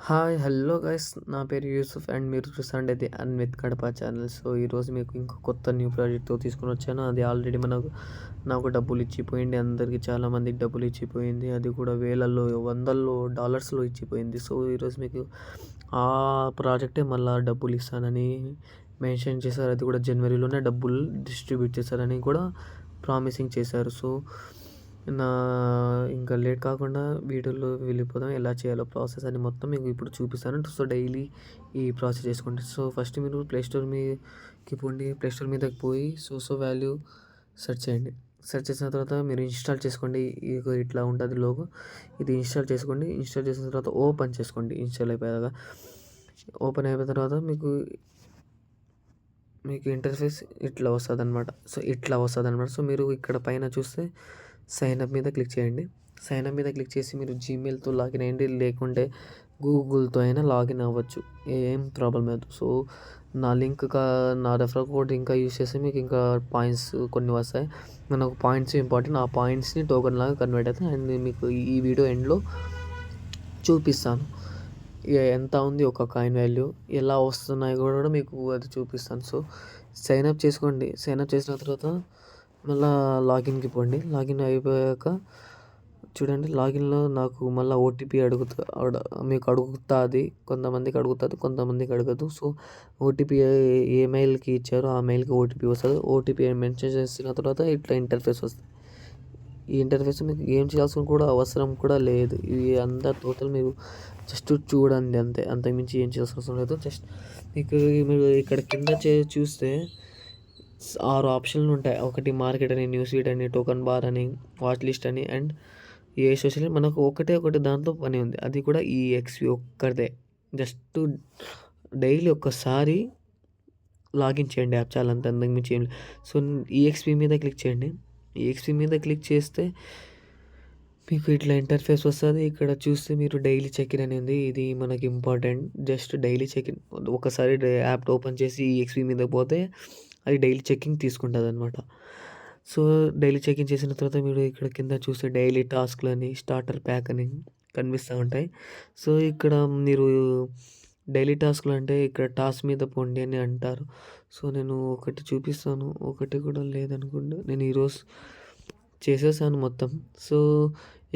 Hi hello guys, నా పేరు Yusuf and మీరు చూస్తుండేది అన్విత్ కడప ఛానల్. సో ఈరోజు మీకు ఇంకో కొత్త న్యూ ప్రాజెక్ట్తో తీసుకొని వచ్చాను. అది ఆల్రెడీ నాకు డబ్బులు ఇచ్చిపోయింది, అందరికీ చాలామందికి డబ్బులు ఇచ్చిపోయింది. అది కూడా వేలల్లో వందల్లో డాలర్స్లో ఇచ్చిపోయింది. సో ఈరోజు మీకు ఆ ప్రాజెక్టే మళ్ళీ డబ్బులు ఇస్తానని మెన్షన్ చేశారు. అది కూడా జనవరిలోనే డబ్బులు డిస్ట్రిబ్యూట్ చేశారని కూడా ప్రామిసింగ్ చేశారు. సో ఇంకా లేట్ కాకుండా వీడియోలో వెళ్ళిపోదాం. ఎలా చేయాలో ప్రాసెస్ అని మొత్తం మీకు ఇప్పుడు చూపిస్తాను. సో డైలీ ఈ ప్రాసెస్ చేసుకోండి. సో ఫస్ట్ మీరు ప్లేస్టోర్ మీదకి పోండి. ప్లేస్టోర్ మీదకి పోయి వాల్యూ సెర్చ్ చేయండి. సెర్చ్ చేసిన తర్వాత మీరు ఇన్స్టాల్ చేసుకోండి. ఇట్లా ఉంటుంది లోగో. ఇది ఇన్స్టాల్ చేసుకోండి. ఇన్స్టాల్ చేసిన తర్వాత ఓపెన్ చేసుకోండి. ఇన్స్టాల్ అయిపోయాక ఓపెన్ అయిపోయిన తర్వాత మీకు ఇంటర్ఫేస్ ఇట్లా వస్తుంది అనమాట. సో మీరు ఇక్కడ పైన చూస్తే సైన్ అప్ మీద క్లిక్ చేయండి. సైన్ అప్ మీద క్లిక్ చేసి మీరు జీమెయిల్తో లాగిన్ అయ్యండి, లేకుంటే గూగుల్తో అయినా లాగిన్ అవ్వచ్చు, ఏం ప్రాబ్లం లేదు. సో నా రెఫరల్ కోడ్ ఇంకా యూస్ చేస్తే మీకు ఇంకా పాయింట్స్ కొన్ని వస్తాయి. మనకు పాయింట్స్ ఇంపార్టెంట్. ఆ పాయింట్స్ని టోకెన్ లాగా కన్వర్ట్ అవుతాయి. అండ్ మీకు ఈ వీడియో ఎండ్లో చూపిస్తాను ఎంత ఉంది ఒక కాయిన్ వాల్యూ, ఎలా వస్తున్నాయి కూడా మీకు అది చూపిస్తాను. సో సైన్ అప్ చేసుకోండి. సైన్ అప్ చేసిన తర్వాత మళ్ళీ లాగిన్కి పోండి. లాగిన్ అయిపోయాక చూడండి, లాగిన్లో నాకు మళ్ళీ ఓటీపీ మీకు అడుగుతుంది. కొంతమందికి అడగదు. సో ఓటీపీ ఏ మెయిల్కి ఇచ్చారో ఆ మెయిల్కి ఓటీపీ వస్తుంది. ఓటీపీ మెన్షన్ చేసిన తర్వాత ఇట్లా ఇంటర్ఫేస్ వస్తుంది. ఈ ఇంటర్ఫేస్ మీకు ఏం చేయాల్సిన కూడా అవసరం కూడా లేదు. ఇవి అంతా టోటల్ మీరు జస్ట్ చూడండి అంతే, అంతకుమించి ఏం చేయాల్సిన అవసరం లేదు. జస్ట్ మీరు ఇక్కడ కింద చూస్తే 6 ఆప్షన్లు ఉంటాయి. ఒకటి మార్కెట్ అని, న్యూస్ ఫీడ్ అని, టోకన్ బార్ అని, వాచ్ లిస్ట్ అని, అండ్ ఏ సోషల్. మనకు ఒకటి దాంతో పని ఉంది. అది కూడా ఈ ఎక్స్పీ ఒక్కరిదే. జస్ట్ డైలీ ఒక్కసారి లాగిన్ చేయండి యాప్, చాలా అంతకుమించి ఏం లేదు. సో ఈఎక్స్పీ మీద క్లిక్ చేయండి. ఈఎక్స్పీ మీద క్లిక్ చేస్తే మీకు ఇట్లా ఇంటర్ఫేస్ వస్తుంది. ఇక్కడ చూస్తే మీరు డైలీ చెక్-ఇన్ అనేది ఇది మనకి ఇంపార్టెంట్. జస్ట్ డైలీ చెక్-ఇన్ ఒకసారి యాప్ ఓపెన్ చేసి ఈఎక్స్పీ మీద పోతే అది డైలీ చెక్కింగ్ తీసుకుంటుంది అనమాట. సో డైలీ చెక్ఇన్ చేసిన తర్వాత మీరు ఇక్కడ కింద చూస్తే డైలీ టాస్క్లు అని, స్టార్టర్ ప్యాక్ అని కనిపిస్తూ ఉంటాయి. సో ఇక్కడ మీరు డైలీ టాస్క్లు అంటే ఇక్కడ టాస్క్ మీద పోండి అని అంటారు. సో నేను ఒకటి చూపిస్తాను. ఒకటి కూడా లేదనుకుంటా, నేను ఈరోజు చేసేసాను మొత్తం. సో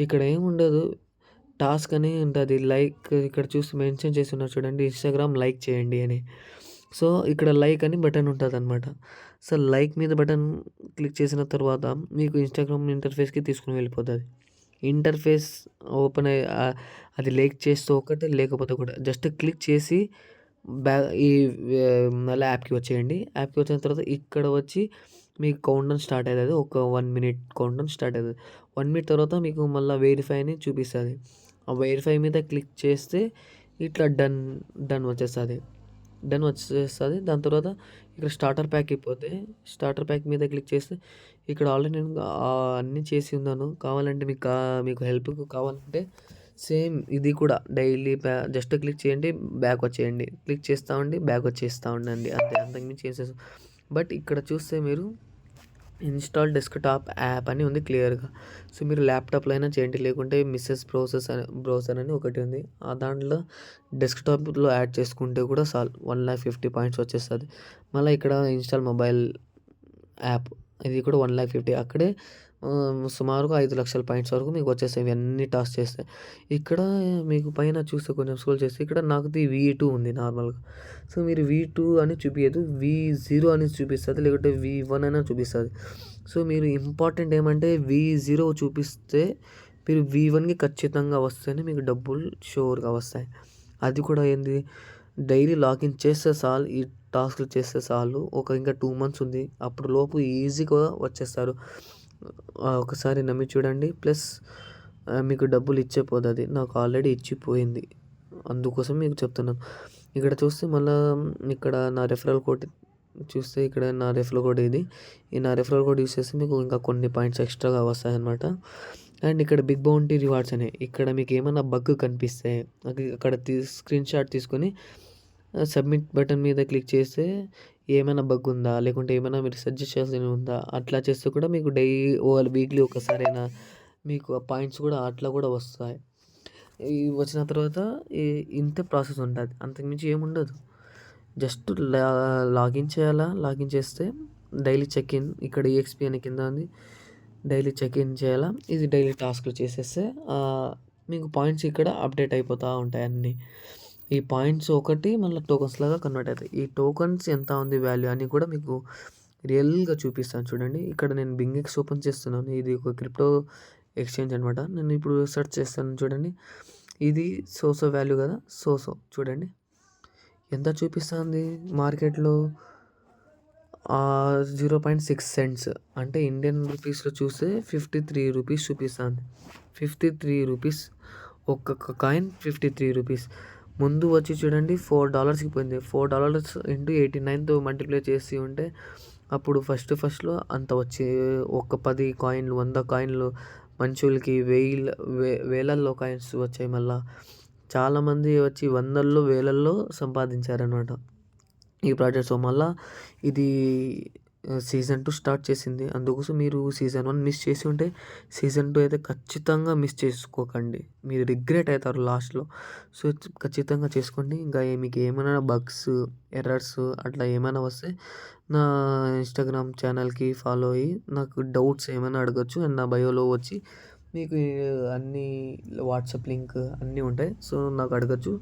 ఇక్కడ ఏముండదు, టాస్క్ అని ఉంటుంది. ఇక్కడ చూసి మెన్షన్ చేసి ఉన్నారు చూడండి, ఇన్స్టాగ్రామ్ లైక్ చేయండి అని. సో ఇక్కడ లైక్ అని బటన్ ఉంటుంది అనమాట. సో లైక్ మీద బటన్ క్లిక్ చేసిన తర్వాత మీకు ఇన్స్టాగ్రామ్ ఇంటర్ఫేస్కి తీసుకుని వెళ్ళిపోతుంది. ఇంటర్ఫేస్ ఓపెన్ అది లైక్ చేస్తే ఒకటి, లేకపోతే ఒకటి. జస్ట్ క్లిక్ చేసి ఈ మళ్ళీ యాప్కి వచ్చేయండి. యాప్కి వచ్చిన తర్వాత ఇక్కడ వచ్చి మీకు కౌంట్ స్టార్ట్ అవుతుంది. ఒక 1 మినిట్ కౌంట్ స్టార్ట్ అవుతుంది. 1 మినిట్ తర్వాత మీకు మళ్ళీ వెరిఫై అని చూపిస్తుంది. ఆ వెరిఫై మీద క్లిక్ చేస్తే ఇట్లా డన్ వచ్చేస్తుంది. దాని తర్వాత ఇక్కడ స్టార్టర్ ప్యాక్కి పోతే స్టార్టర్ ప్యాక్ మీద క్లిక్ చేస్తే ఇక్కడ ఆల్రెడీ నేను అన్నీ చేసి ఉన్నాను. కావాలంటే మీకు హెల్ప్ కావాలంటే సేమ్ ఇది కూడా డైలీ జస్ట్ క్లిక్ చేయండి, బ్యాక్ వచ్చేయండి, క్లిక్ చేస్తూ ఉండి బ్యాక్ వచ్చేస్తూ ఉండండి, అంతే. అంతకుమించి చేసేసి బట్ ఇక్కడ చూస్తే మీరు ఇన్స్టాల్ డెస్క్టాప్ యాప్ అని ఉంది క్లియర్గా. సో మీరు ల్యాప్టాప్లో అయినా చేయండి, లేకుంటే బ్రౌజర్ అని ఒకటి ఉంది, ఆ దాంట్లో డెస్క్టాప్లో యాడ్ చేసుకుంటే కూడా చాలు, 150 పాయింట్స్ వచ్చేస్తుంది. మళ్ళీ ఇక్కడ ఇన్స్టాల్ మొబైల్ యాప్, ఇది కూడా 150. అక్కడే సుమారుగా 5,00,000 పాయింట్స్ వరకు మీకు వచ్చేస్తాయి ఇవన్నీ టాస్క్ చేస్తే. ఇక్కడ మీకు పైన చూస్తే కొంచెం స్క్రోల్ చేస్తే ఇక్కడ నాకుది V2 ఉంది నార్మల్గా. సో మీరు V2 అని చూపించదు, V0 అని చూపిస్తుంది, లేకుంటే V1 అయినా చూపిస్తుంది. సో మీరు ఇంపార్టెంట్ ఏమంటే V0 చూపిస్తే మీరు V1కి ఖచ్చితంగా వస్తేనే మీకు డబ్బులు షూర్గా వస్తాయి. అది కూడా ఏంది, డైలీ లాగిన్ చేస్తే చాలు, ఈ టాస్క్లు చేస్తే చాలు. ఇంకా 2 మంత్స్ ఉంది, అప్పుడు లోపు ఈజీగా వచ్చేస్తారు. ఒకసారి నమ్మి చూడండి. ప్లస్ మీకు డబ్బులు ఇచ్చేపోతుంది. నాకు ఆల్రెడీ ఇచ్చిపోయింది, అందుకోసం మీకు చెప్తున్నాను. ఇక్కడ చూస్తే మళ్ళీ ఇక్కడ నా రెఫరల్ కోడ్ చూస్తే ఇక్కడ నా రెఫరల్ కోడ్ ఇది. ఈ నా రెఫరల్ కోడ్ యూస్ చేస్తే మీకు ఇంకా కొన్ని పాయింట్స్ ఎక్స్ట్రాగా వస్తాయన్నమాట. అండ్ ఇక్కడ బిగ్ బౌంటీ రివార్డ్స్ అని, ఇక్కడ మీకు ఏమైనా బగ్ కనిపిస్తే అక్కడ స్క్రీన్ షాట్ తీసుకొని సబ్మిట్ బటన్ మీద క్లిక్ చేస్తే ఏమైనా బగ్ ఉందా, లేకుంటే ఏమైనా మీరు సజెస్ట్ చేయాల్సి ఉందా, అట్లా చేస్తే కూడా మీకు వీక్లీ ఒకసారైనా మీకు ఆ పాయింట్స్ కూడా అట్లా కూడా వస్తాయి. వచ్చిన తర్వాత ఇంతే ప్రాసెస్ ఉంటుంది, అంతకుమించి ఏముండదు. జస్ట్ లాగిన్ చేయాలా, లాగిన్ చేస్తే డైలీ చెక్ ఇన్ ఇక్కడ ఈఎక్స్పీ అని కింద ఉంది, డైలీ చెక్ ఇన్ చేయాలా. ఇది డైలీ టాస్క్లు చేసేస్తే మీకు పాయింట్స్ ఇక్కడ అప్డేట్ అయిపోతూ ఉంటాయి అన్నీ. ఈ పాయింట్స్ ఒకటి మళ్ళీ టోకన్స్ లాగా కన్వర్ట్ అవుతాయి. ఈ టోకన్స్ ఎంత ఉంది వాల్యూ అని కూడా మీకు రియల్గా చూపిస్తాను చూడండి. ఇక్కడ నేను బింగెక్స్ ఓపెన్ చేస్తున్నాను, ఇది ఒక క్రిప్టో ఎక్స్చేంజ్ అనమాట. నేను ఇప్పుడు సెర్చ్ చేస్తాను చూడండి, ఇది సోసో వాల్యూ కదా, సోసో చూడండి ఎంత చూపిస్తుంది మార్కెట్లో, 0.6 సెంట్స్ అంటే ఇండియన్ రూపీస్లో చూస్తే 53 రూపీస్ చూపిస్తుంది. 53 రూపీస్ ఒక్కొక్క కాయిన్, 53 రూపీస్. ముందు వచ్చి చూడండి $4కి పోయింది. $4 ఇంటూ 89తో మల్టిప్లై చేసి ఉంటే అప్పుడు ఫస్ట్లో అంత వచ్చి ఒక 10 కాయిన్లు, 100 కాయిన్లు మనుషులకి వేలల్లో కాయిన్స్ వచ్చాయి. మళ్ళీ చాలామంది వచ్చి వందల్లో వేలల్లో సంపాదించారనమాట ఈ ప్రాజెక్ట్. సో మళ్ళీ ఇది సీజన్ 2 స్టార్ట్ చేసింది. అందుకోసం మీరు సీజన్ 1 మిస్ చేసి ఉంటే సీజన్ 2 అయితే ఖచ్చితంగా మిస్ చేసుకోకండి, మీరు రిగ్రెట్ అవుతారు లాస్ట్లో. సో ఖచ్చితంగా చేసుకోండి. ఇంకా మీకు ఏమైనా బగ్స్, ఎర్రర్స్ అట్లా ఏమైనా వస్తే నా ఇన్స్టాగ్రామ్ ఛానల్కి ఫాలో అయ్యి నాకు డౌట్స్ ఏమైనా అడగచ్చు. అండ్ నా బయోలో వచ్చి మీకు అన్నీ వాట్సాప్ లింక్ అన్నీ ఉంటాయి. సో నాకు అడగచ్చు,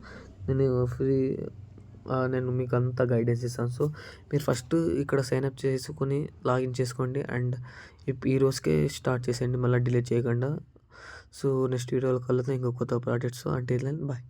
నేను మీకు అంతా గైడెన్స్ ఇస్తాను. సో మీరు ఫస్ట్ ఇక్కడ సైన్అప్ చేసుకొని లాగిన్ చేసుకోండి అండ్ ఈ రోజుకే స్టార్ట్ చేసేయండి, మళ్ళీ డిలే చేయకుండా. సో నెక్స్ట్ వీడియోలో కలుద్దాం ఇంకో కొత్త ప్రాజెక్ట్స్. అంటే బాయ్.